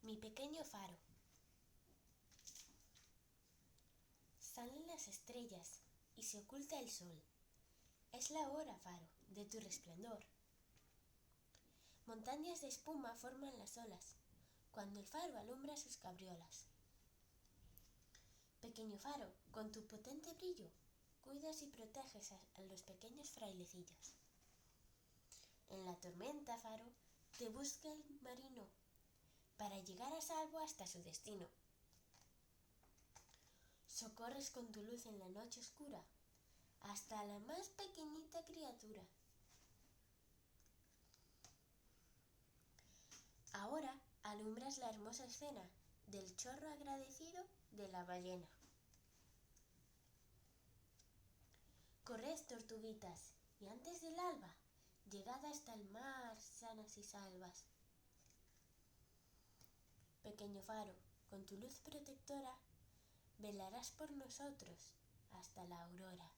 Mi pequeño faro. Salen las estrellas y se oculta el sol. Es la hora, faro, de tu resplandor. Montañas de espuma forman las olas, cuando el faro alumbra sus cabriolas. Pequeño faro, con tu potente brillo, cuidas y proteges a los pequeños frailecillos. En la tormenta, faro, te busca el marino, para llegar a salvo hasta su destino. Socorres con tu luz en la noche oscura, hasta la más pequeñita criatura. Ahora alumbras la hermosa escena del chorro agradecido de la ballena. Corred, tortuguitas, y antes del alba, llegad hasta el mar sanas y salvas. Pequeño faro, con tu luz protectora, velarás por nosotros hasta la aurora.